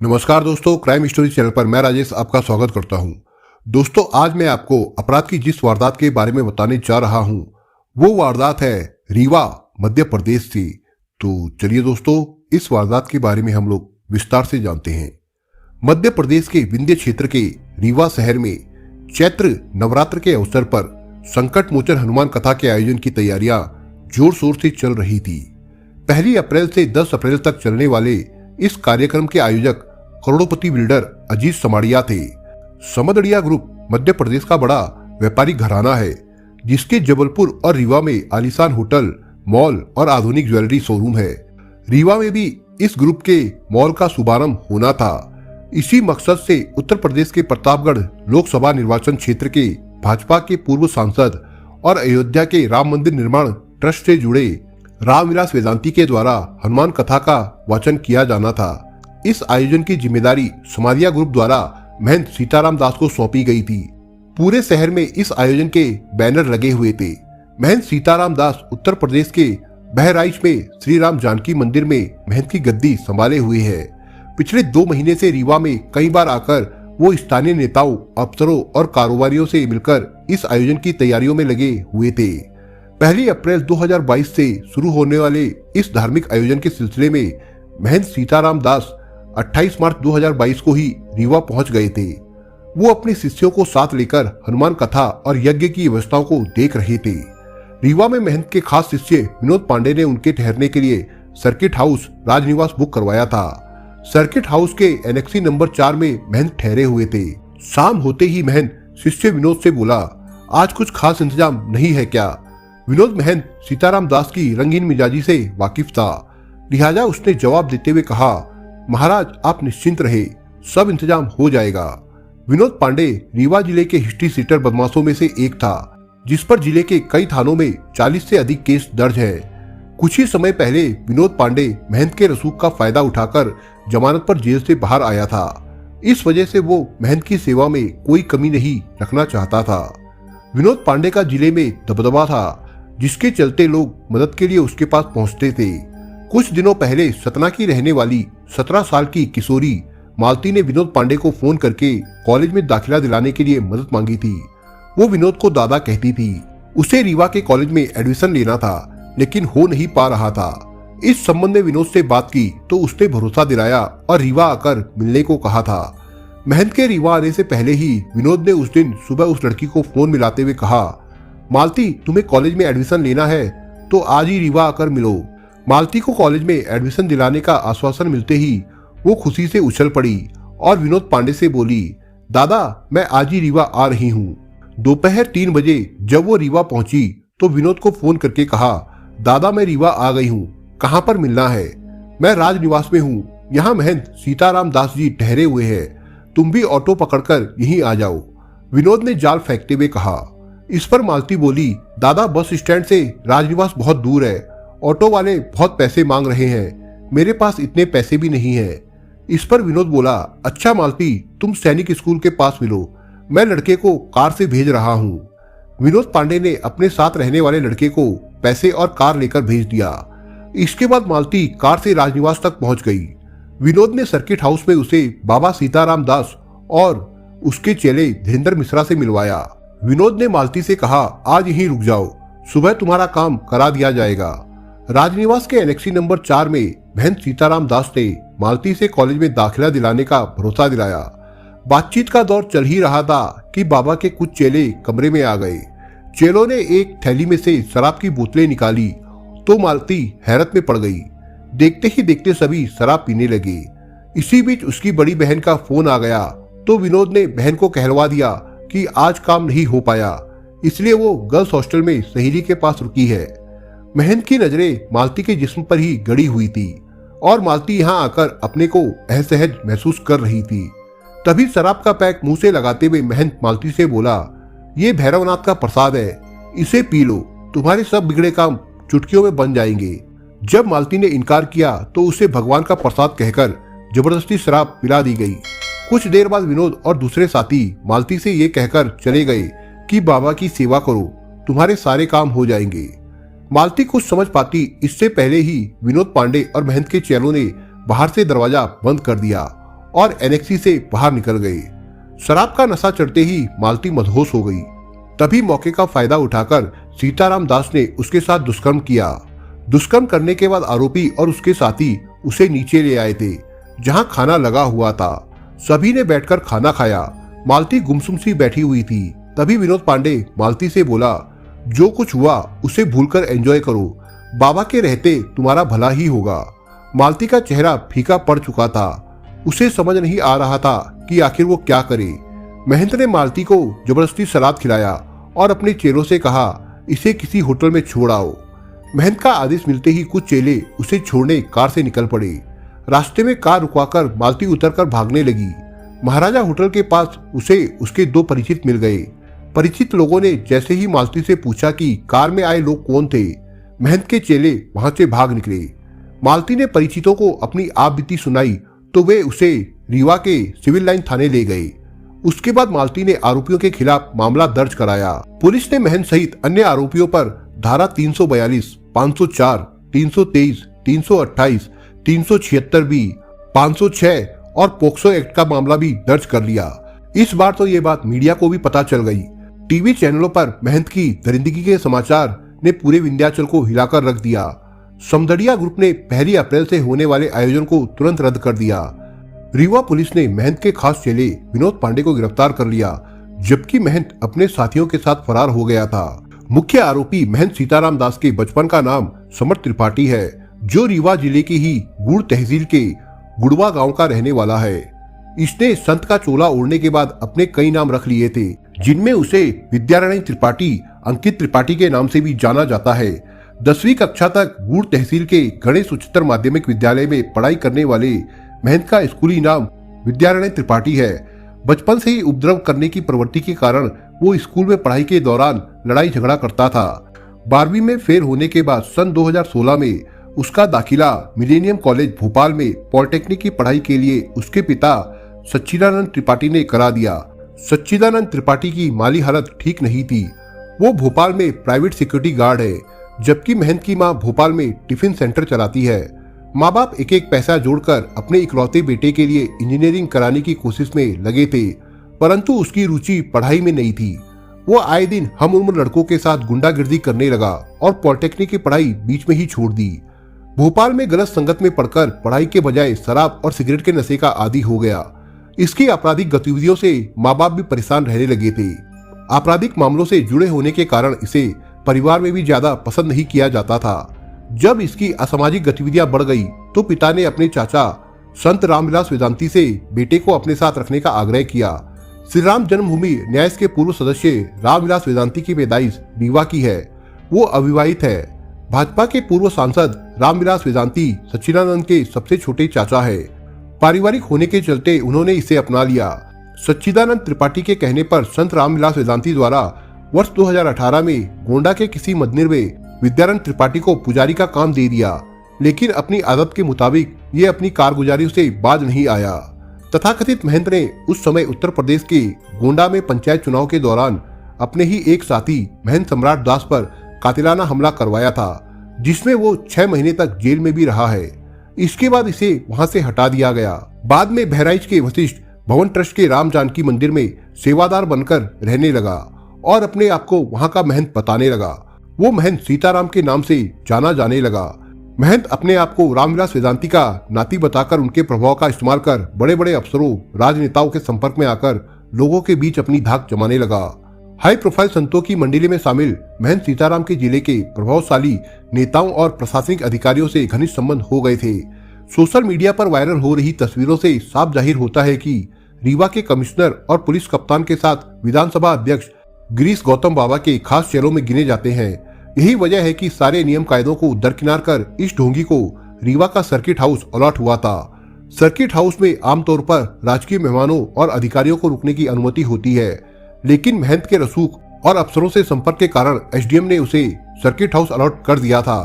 नमस्कार दोस्तों, crime story channel पर मैं राजेश आपका स्वागत करता हूं। दोस्तों, आज मैं आपको अपराध की जिस वारदात के बारे में बताने जा रहा हूं वो वारदात है रीवा मध्य प्रदेश से। तो चलिए दोस्तों, इस वारदात के बारे में हम लोग विस्तार से जानते हैं। मध्य प्रदेश के विंध्य क्षेत्र के रीवा शहर में चैत्र नवरात्र के अवसर पर संकट मोचन हनुमान कथा के आयोजन की तैयारियां जोर शोर से चल रही थी। 1 अप्रैल से 10 अप्रैल तक चलने वाले इस कार्यक्रम के आयोजक करोड़पति बिल्डर अजीत समाड़िया थे। समदड़िया ग्रुप मध्य प्रदेश का बड़ा व्यापारिक घराना है, जिसके जबलपुर और रीवा में आलीशान होटल, मॉल और आधुनिक ज्वेलरी शोरूम है। रीवा में भी इस ग्रुप के मॉल का शुभारंभ होना था। इसी मकसद से उत्तर प्रदेश के प्रतापगढ़ लोकसभा निर्वाचन क्षेत्र के भाजपा के पूर्व सांसद और अयोध्या के राम मंदिर निर्माण ट्रस्ट से जुड़े रामविलास वेदांती के द्वारा हनुमान कथा का वाचन किया जाना था। इस आयोजन की जिम्मेदारी समारिया ग्रुप द्वारा महंत सीताराम दास को सौंपी गई थी। पूरे शहर में इस आयोजन के बैनर लगे हुए थे। महंत सीताराम दास उत्तर प्रदेश के बहराइच में श्री राम जानकी मंदिर में महंत की गद्दी संभाले हुए हैं। पिछले 2 महीने से रीवा में कई बार आकर वो स्थानीय नेताओं, अफसरों और कारोबारियों से मिलकर इस आयोजन की तैयारियों में लगे हुए थे। 1 अप्रैल 2022 से शुरू होने वाले इस धार्मिक आयोजन के सिलसिले में महंत सीताराम दास 28 मार्च 2022 को ही रीवा पहुंच गए थे। वो अपने शिष्यों को साथ लेकर हनुमान कथा और यज्ञ की व्यवस्थाओं को देख रहे थे। रीवा में महंत के खास शिष्य विनोद पांडे ने उनके ठहरने के लिए सर्किट हाउस राजनिवास बुक करवाया था। सर्किट हाउस के एनेक्सी नंबर 4 में महंत ठहरे हुए थे। शाम होते ही महंत शिष्य विनोद से बोला, आज कुछ खास इंतजाम नहीं है क्या? विनोद महंत सीताराम दास की रंगीन मिजाजी से वाकिफ था, लिहाजा उसने जवाब देते हुए कहा, महाराज आप निश्चिंत रहे, सब इंतजाम हो जाएगा। विनोद पांडे रीवा जिले के हिस्ट्री सीटर बदमाशों में से एक था, जिस पर जिले के कई थानों में 40 से अधिक केस दर्ज है। कुछ ही समय पहले विनोद पांडे महंत के रसूख का फायदा उठाकर जमानत पर जेल से बाहर आया था। इस वजह से वो महंत की सेवा में कोई कमी नहीं रखना चाहता था। विनोद पांडे का जिले में दबदबा था, जिसके चलते लोग मदद के लिए उसके पास पहुंचते थे। कुछ दिनों पहले सतना की रहने वाली 17 साल की किशोरी मालती ने विनोद पांडे को फोन करके कॉलेज में दाखिला दिलाने के लिए मदद मांगी थी। वो विनोद को दादा कहती थी। उसे रीवा के कॉलेज में एडमिशन लेना था, लेकिन हो नहीं पा रहा था। इस संबंध में विनोद से बात की तो उसने भरोसा दिलाया और रीवा आकर मिलने को कहा था। महंत के रीवा आने से पहले ही विनोद ने उस दिन सुबह उस लड़की को फोन मिलाते हुए कहा, मालती तुम्हें कॉलेज में एडमिशन लेना है तो आज ही रीवा आकर मिलो। मालती को कॉलेज में एडमिशन दिलाने का आश्वासन मिलते ही वो खुशी से उछल पड़ी और विनोद पांडे से बोली, दादा मैं आज ही रीवा आ रही हूँ। दोपहर 3 बजे जब वो रीवा पहुंची तो विनोद को फोन करके कहा, दादा मैं रीवा आ गई हूँ, कहाँ पर मिलना है? मैं राजनिवास में हूँ, यहाँ महंत सीताराम दास जी ठहरे हुए हैं, तुम भी ऑटो पकड़कर यहीं आ जाओ। विनोद ने जाल फेंकते हुए कहा। इस पर मालती बोली, दादा बस स्टैंड से राजनिवास बहुत दूर है, ऑटो वाले बहुत पैसे मांग रहे हैं, मेरे पास इतने पैसे भी नहीं है। इस पर विनोद बोला, अच्छा मालती तुम सैनिक स्कूल के पास मिलो, मैं लड़के को कार से भेज रहा हूँ। विनोद पांडे ने अपने साथ रहने वाले लड़के को पैसे और कार लेकर भेज दिया। इसके बाद मालती कार से राजनिवास तक पहुंच गई। विनोद ने सर्किट हाउस में उसे बाबा सीताराम दास और उसके चेले धीरेन्द्र मिश्रा से मिलवाया। विनोद ने मालती से कहा, आज यहीं रुक जाओ, सुबह तुम्हारा काम करा दिया जाएगा। राजनिवास के एनेक्सी नंबर 4 में महंत सीताराम दास ने मालती से कॉलेज में दाखिला दिलाने का भरोसा दिलाया। बातचीत का दौर चल ही रहा था कि बाबा के कुछ चेले कमरे में आ गए। चेलों ने एक थैली में से शराब की बोतलें निकाली तो मालती हैरत में पड़ गई। देखते ही देखते सभी शराब पीने लगे। इसी बीच उसकी बड़ी बहन का फोन आ गया तो विनोद ने बहन को कहलवा दिया कि आज काम नहीं हो पाया, इसलिए वो गर्ल्स हॉस्टल में सहेली के पास रुकी है। महंत की नजरें मालती के जिस्म पर ही गड़ी हुई थी और मालती यहाँ आकर अपने को असहज महसूस कर रही थी। तभी शराब का पैक मुंह से लगाते हुए महंत मालती से बोला, ये भैरवनाथ का प्रसाद है, इसे पी लो, तुम्हारे सब बिगड़े काम चुटकियों में बन जाएंगे। जब मालती ने इनकार किया तो उसे भगवान का प्रसाद कहकर जबरदस्ती शराब पिला दी गई। कुछ देर बाद विनोद और दूसरे साथी मालती से ये कहकर चले गए कि बाबा की सेवा करो, तुम्हारे सारे काम हो जाएंगे। मालती कुछ समझ पाती इससे पहले ही विनोद पांडे और महंत के चेलों ने बाहर से दरवाजा बंद कर दिया और एनेक्सी से बाहर निकल गए। शराब का नशा चढ़ते ही मालती मदहोश हो गई। तभी मौके का फायदा उठाकर सीताराम दास ने उसके साथ दुष्कर्म किया। दुष्कर्म करने के बाद आरोपी और उसके साथी उसे नीचे ले आए थे, जहां खाना लगा हुआ था। सभी ने बैठकर खाना खाया। मालती गुमसुम सी बैठी हुई थी। तभी विनोद पांडे मालती से बोला, जो कुछ हुआ उसे भूलकर एंजॉय करो, बाबा के रहते तुम्हारा भला ही होगा। मालती का चेहरा फीका पड़ चुका था। उसे समझ नहीं आ रहा था कि आखिर वो क्या करे। महंत ने मालती को जबरदस्ती सलाद खिलाया और अपने चेलों से कहा, इसे किसी होटल में छोड़ आओ। महंत का आदेश मिलते ही कुछ चेले उसे छोड़ने कार से निकल पड़े। रास्ते में कार रुकवाकर मालती उतरकर भागने लगी। महाराजा होटल के पास उसे उसके दो परिचित मिल गए। परिचित लोगों ने जैसे ही मालती से पूछा कि कार में आए लोग कौन थे, महंत के चेले वहां से भाग निकले। मालती ने परिचितों को अपनी आप बीती सुनाई तो वे उसे रीवा के सिविल लाइन थाने ले गए। उसके बाद मालती ने आरोपियों के खिलाफ मामला दर्ज कराया। पुलिस ने महंत सहित अन्य आरोपियों पर धारा 342, 504, 323, 328, 376 बी, 506 और पोक्सो एक्ट का मामला भी दर्ज कर लिया। इस बार तो ये बात मीडिया को भी पता चल गई। टीवी चैनलों पर महंत की दरिंदगी के समाचार ने पूरे विंध्याचल को हिलाकर रख दिया। समदड़िया ग्रुप ने 1 अप्रैल से होने वाले आयोजन को तुरंत रद्द कर दिया। रीवा पुलिस ने महंत के खास चेले विनोद पांडे को गिरफ्तार कर लिया, जबकि महंत अपने साथियों के साथ फरार हो गया था। मुख्य आरोपी महंत सीताराम दास के बचपन का नाम समर त्रिपाठी है, जो रीवा जिले की ही गुड़ तहसील के गुड़वा गांव का रहने वाला है। इसने संत का चोला ओढ़ने के बाद अपने कई नाम रख लिए थे, जिनमें उसे विद्यारायण त्रिपाठी, अंकित त्रिपाठी के नाम से भी जाना जाता है। 10वीं कक्षा तक गुड़ तहसील के गणेश उच्चतर माध्यमिक विद्यालय में पढ़ाई करने वाले महंत का स्कूली नाम विद्यारायण त्रिपाठी है। बचपन से ही उपद्रव करने की प्रवृत्ति के कारण वो स्कूल में पढ़ाई के दौरान लड़ाई झगड़ा करता था। 12वीं में फेल होने के बाद सन 2016 में उसका दाखिला मिलेनियम कॉलेज भोपाल में पॉलिटेक्निक की पढ़ाई के लिए उसके पिता सच्चिदानंद त्रिपाठी ने करा दिया। सच्चिदानंद त्रिपाठी की माली हालत ठीक नहीं थी। वो भोपाल में प्राइवेट सिक्योरिटी गार्ड है, जबकि महंत की मां भोपाल में टिफिन सेंटर चलाती है। माँ बाप एक एक पैसा जोड़कर अपने इकलौते बेटे के लिए इंजीनियरिंग कराने की कोशिश में लगे थे, परंतु उसकी रुचि पढ़ाई में नहीं थी। वो आए दिन हम उम्र लड़कों के साथ गुंडागिर्दी करने लगा और पॉलिटेक्निक की पढ़ाई बीच में ही छोड़ दी। भोपाल में गलत संगत में पढ़कर पढ़ाई के बजाय शराब और सिगरेट के नशे का आदी हो गया। इसकी आपराधिक गतिविधियों से माँ बाप भी परेशान रहने लगे थे। आपराधिक मामलों से जुड़े होने के कारण इसे परिवार में भी ज्यादा पसंद नहीं किया जाता था। जब इसकी असामाजिक गतिविधियां बढ़ गई तो पिता ने अपने चाचा संत रामविलास वेदांती से बेटे को अपने साथ रखने का आग्रह किया। श्री राम जन्मभूमि न्यास के पूर्व सदस्य रामविलास वेदांती की पैदाइश रीवा की है। वो अविवाहित है। भाजपा के पूर्व सांसद रामविलास वेदांती सच्चिदानंद के सबसे छोटे चाचा है। पारिवारिक होने के चलते उन्होंने इसे अपना लिया। सच्चिदानंद त्रिपाठी के कहने पर संत रामविलास वेदांती द्वारा वर्ष 2018 में गोंडा के किसी मंदिर में विद्यारायण त्रिपाठी को पुजारी का काम दे दिया, लेकिन अपनी आदत के मुताबिक ये अपनी कारगुजारी से बाज नहीं आया। तथाकथित महंत ने उस समय उत्तर प्रदेश के गोंडा में पंचायत चुनाव के दौरान अपने ही एक साथी महंत सम्राट दास पर कातिलाना हमला करवाया था, जिसमें वो 6 महीने तक जेल में भी रहा है। इसके बाद इसे वहां से हटा दिया गया। बाद में बहराइच के वशिष्ठ भवन ट्रस्ट के राम जानकी मंदिर में सेवादार बनकर रहने लगा और अपने आप को वहां का महंत बताने लगा। वो महंत सीताराम के नाम से जाना जाने लगा। महंत अपने आप को रामविलास वेदांती का नाती बताकर उनके प्रभाव का इस्तेमाल कर बड़े बड़े अफसरों, राजनेताओं के संपर्क में आकर लोगों के बीच अपनी धाक जमाने लगा। हाई प्रोफाइल संतों की मंडली में शामिल महंत सीताराम के जिले के प्रभावशाली नेताओं और प्रशासनिक अधिकारियों से घनिष्ठ संबंध हो गए थे। सोशल मीडिया पर वायरल हो रही तस्वीरों से साफ जाहिर होता है कि रीवा के कमिश्नर और पुलिस कप्तान के साथ विधानसभा अध्यक्ष गिरीश गौतम बाबा के खास चेलों में गिने जाते हैं। यही वजह है कि सारे नियम कायदों को दरकिनार कर इस ढोंगी को रीवा का सर्किट हाउस अलॉट हुआ था। सर्किट हाउस में आमतौर पर राजकीय मेहमानों और अधिकारियों को रुकने की अनुमति होती है, लेकिन महंत के रसूख और अफसरों से संपर्क के कारण एसडीएम ने उसे सर्किट हाउस अलॉट कर दिया था।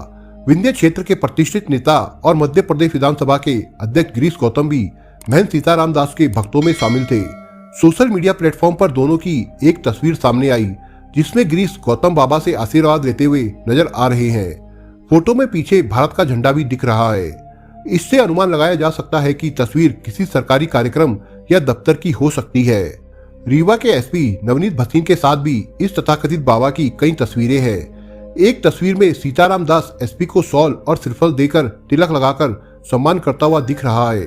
विंध्य क्षेत्र के प्रतिष्ठित नेता और मध्य प्रदेश विधानसभा के अध्यक्ष गिरीश गौतम भी महंत सीताराम दास के भक्तों में शामिल थे। सोशल मीडिया प्लेटफॉर्म पर दोनों की एक तस्वीर सामने आई, जिसमें गिरीश गौतम बाबा से आशीर्वाद लेते हुए नजर आ रहे हैं। फोटो में पीछे भारत का झंडा भी दिख रहा है। इससे अनुमान लगाया जा सकता है कि तस्वीर किसी सरकारी कार्यक्रम या दफ्तर की हो सकती है। रीवा के एसपी नवनीत भसीन के साथ भी इस तथाकथित बाबा की कई तस्वीरें हैं। एक तस्वीर में सीताराम दास एसपी को शॉल और श्रीफल देकर तिलक लगाकर सम्मान करता हुआ दिख रहा है।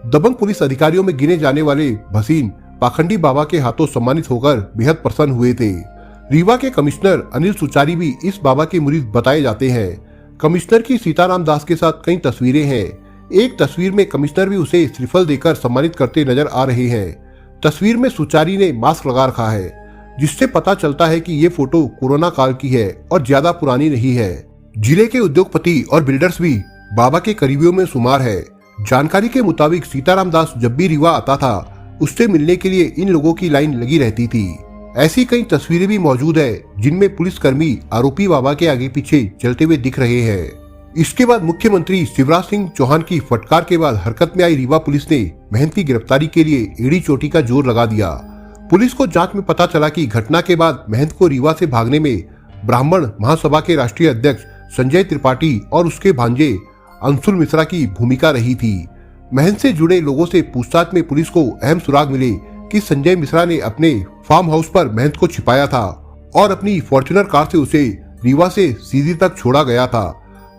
दबंग पुलिस अधिकारियों में गिने जाने वाले भसीन पाखंडी बाबा के हाथों सम्मानित होकर बेहद प्रसन्न हुए थे। रीवा के कमिश्नर अनिल सुचारी भी इस बाबा के मुरीद बताए जाते हैं। कमिश्नर की सीताराम दास के साथ कई तस्वीरें हैं। एक तस्वीर में कमिश्नर भी उसे श्रीफल देकर सम्मानित करते नजर आ रहे हैं। तस्वीर में सुचारी ने मास्क लगा रखा है, जिससे पता चलता है कि ये फोटो कोरोना काल की है और ज्यादा पुरानी नहीं है। जिले के उद्योगपति और बिल्डर्स भी बाबा के करीबियों में शुमार है। जानकारी के मुताबिक सीताराम दास जब भी रीवा आता था, उससे मिलने के लिए इन लोगों की लाइन लगी रहती थी। ऐसी कई तस्वीरें भी मौजूद है जिनमें पुलिसकर्मी आरोपी बाबा के आगे पीछे चलते हुए दिख रहे हैं। इसके बाद मुख्यमंत्री शिवराज सिंह चौहान की फटकार के बाद हरकत में आई रीवा पुलिस ने महंत की गिरफ्तारी के लिए एड़ी चोटी का जोर लगा दिया। पुलिस को जांच में पता चला कि घटना के बाद महंत को रीवा से भागने में ब्राह्मण महासभा के राष्ट्रीय अध्यक्ष संजय त्रिपाठी और उसके भांजे अंशुल मिश्रा की भूमिका रही थी। महंत से जुड़े लोगों से पूछताछ में पुलिस को अहम सुराग मिले कि संजय मिश्रा ने अपने फार्म हाउस पर महंत को छिपाया था और अपनी फॉर्च्यूनर कार से उसे रीवा से सीधी तक छोड़ा गया था।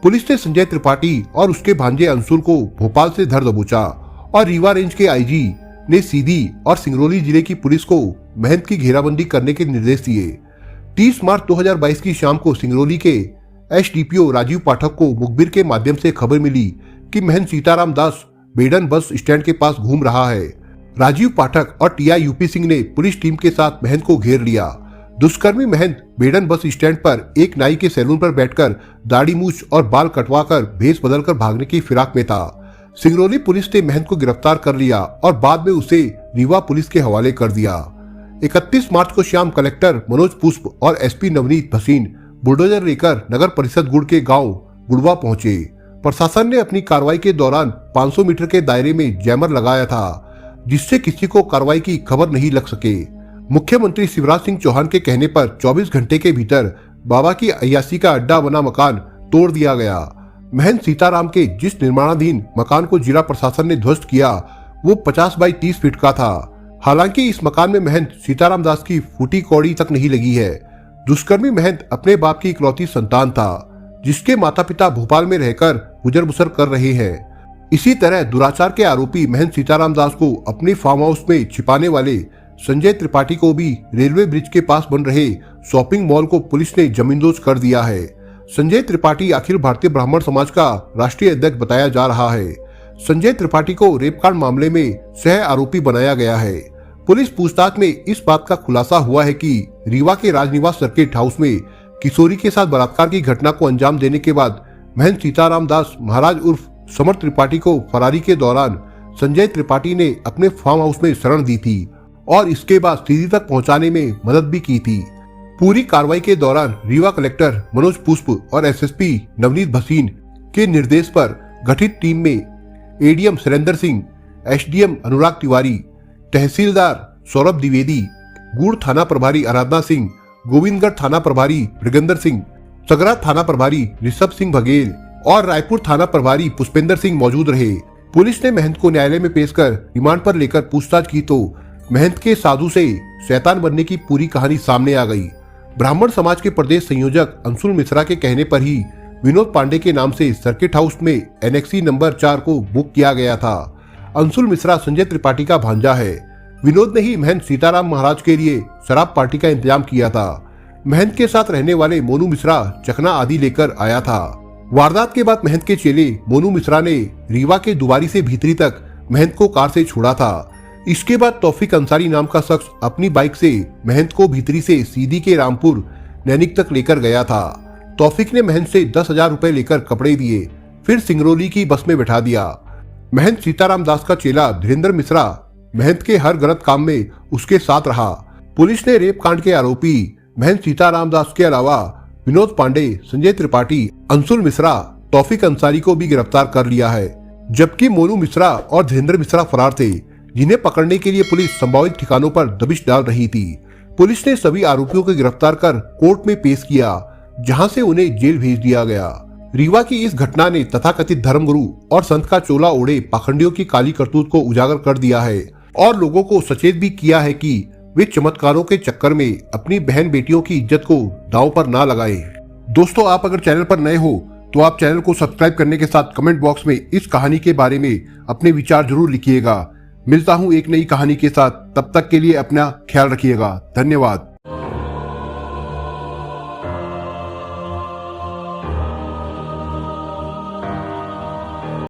पुलिस ने संजय त्रिपाठी और उसके भांजे अंशुल को भोपाल से धर दबोचा और रीवा रेंज के आईजी ने सीधी और सिंगरौली जिले की पुलिस को महंत की घेराबंदी करने के निर्देश दिए। 30 मार्च 2022 की शाम को सिंगरौली के एसडीपीओ राजीव पाठक को मुखबिर के माध्यम से खबर मिली कि महंत सीताराम दास बेडन बस स्टैंड के पास घूम रहा है। राजीव पाठक और टीआई यूपी सिंह ने पुलिस टीम के साथ महंत को घेर लिया। दुष्कर्मी महंत बेडन बस स्टैंड पर एक नाई के सैलून पर बैठकर दाढ़ी मूछ और बाल कटवाकर भेष बदलकर भागने की फिराक में था। सिंगरौली पुलिस ने महंत को गिरफ्तार कर लिया और बाद में उसे रीवा पुलिस के हवाले कर दिया। 31 मार्च को शाम कलेक्टर मनोज पुष्प और एसपी नवनीत भसीन बुलडोजर लेकर नगर परिषद गुड़ के गांव गुड़वा पहुंचे। प्रशासन ने अपनी कार्रवाई के दौरान 500 मीटर के दायरे में जैमर लगाया था, जिससे किसी को कार्रवाई की खबर नहीं लग सके। मुख्यमंत्री शिवराज सिंह चौहान के कहने पर 24 घंटे के भीतर बाबा की अय्यासी का अड्डा बना मकान तोड़ दिया गया। महंत सीताराम के जिस निर्माणाधीन मकान को जिला प्रशासन ने ध्वस्त किया, वो 50 बाई 30 फीट का था। हालांकि इस मकान में महंत सीताराम दास की फूटी कौड़ी तक नहीं लगी है। दुष्कर्मी महंत अपने बाप की इकलौती संतान था, जिसके माता पिता भोपाल में रहकर गुजर बसर कर रहे हैं। इसी तरह दुराचार के आरोपी महंत सीताराम दास को अपने फार्म हाउस में छिपाने वाले संजय त्रिपाठी को भी रेलवे ब्रिज के पास बन रहे शॉपिंग मॉल को पुलिस ने जमींदोज कर दिया है। संजय त्रिपाठी अखिल भारतीय ब्राह्मण समाज का राष्ट्रीय अध्यक्ष बताया जा रहा है। संजय त्रिपाठी को रेपकांड मामले में सह आरोपी बनाया गया है। पुलिस पूछताछ में इस बात का खुलासा हुआ है कि रीवा के राजनिवास सर्किट हाउस में किशोरी के साथ बलात्कार की घटना को अंजाम देने के बाद महंत सीताराम दास महाराज उर्फ समर त्रिपाठी को फरारी के दौरान संजय त्रिपाठी ने अपने फार्म हाउस में शरण दी थी और इसके बाद सीधी तक पहुंचाने में मदद भी की थी। पूरी कार्रवाई के दौरान रीवा कलेक्टर मनोज पुष्प और एसएसपी नवनीत भसीन के निर्देश पर गठित टीम में एडीएम सुरेंद्र सिंह, एसडीएम अनुराग तिवारी, तहसीलदार सौरभ द्विवेदी, गुड़ थाना प्रभारी आराधना सिंह, गोविंदगढ़ थाना प्रभारी मृगेंद्र सिंह, सगरा थाना प्रभारी ऋषभ सिंह बघेल और रायपुर थाना प्रभारी पुष्पेंद्र सिंह मौजूद रहे। पुलिस ने महंत को न्यायालय में पेश कर रिमांड पर लेकर पूछताछ की तो महंत के साधु से शैतान बनने की पूरी कहानी सामने आ गई। ब्राह्मण समाज के प्रदेश संयोजक अंशुल मिश्रा के कहने पर ही विनोद पांडे के नाम से सर्किट हाउस में एनेक्सी नंबर 4 को बुक किया गया था। अंशुल मिश्रा संजय त्रिपाठी का भांजा है। विनोद ने ही महंत सीताराम महाराज के लिए शराब पार्टी का इंतजाम किया था। महंत के साथ रहने वाले मोनू मिश्रा चखना आदि लेकर आया था। वारदात के बाद महंत के चेले मोनू मिश्रा ने रीवा के दुबारी से भीतरी तक महंत को कार से छोड़ा था। इसके बाद तौफीक अंसारी नाम का शख्स अपनी बाइक से महंत को भीतरी से सीधी के रामपुर नैनिक तक लेकर गया था। तौफीक ने महंत से 10,000 रुपए लेकर कपड़े दिए, फिर सिंगरौली की बस में बैठा दिया। महंत सीताराम दास का चेला धीरेन्द्र मिश्रा महंत के हर गलत काम में उसके साथ रहा। पुलिस ने रेप कांड के आरोपी महंत सीताराम दास के अलावा विनोद पांडे, संजय त्रिपाठी, अंशुल मिश्रा, तौफीक अंसारी को भी गिरफ्तार कर लिया है, जबकि मोनू मिश्रा और धीरेन्द्र मिश्रा फरार थे, जिन्हें पकड़ने के लिए पुलिस संभावित ठिकानों पर दबिश डाल रही थी। पुलिस ने सभी आरोपियों को गिरफ्तार कर कोर्ट में पेश किया, जहां से उन्हें जेल भेज दिया गया। रीवा की इस घटना ने तथाकथित धर्मगुरु और संत का चोला ओढ़े पाखंडियों की काली करतूत को उजागर कर दिया है और लोगों को सचेत भी किया है कि वे चमत्कारों के चक्कर में अपनी बहन बेटियों की इज्जत को दांव पर ना लगाएं। दोस्तों, आप अगर चैनल पर नए हो तो आप चैनल को सब्सक्राइब करने के साथ कमेंट बॉक्स में इस कहानी के बारे में अपने विचार जरूर लिखिएगा। मिलता हूं एक नई कहानी के साथ, तब तक के लिए अपना ख्याल रखिएगा। धन्यवाद।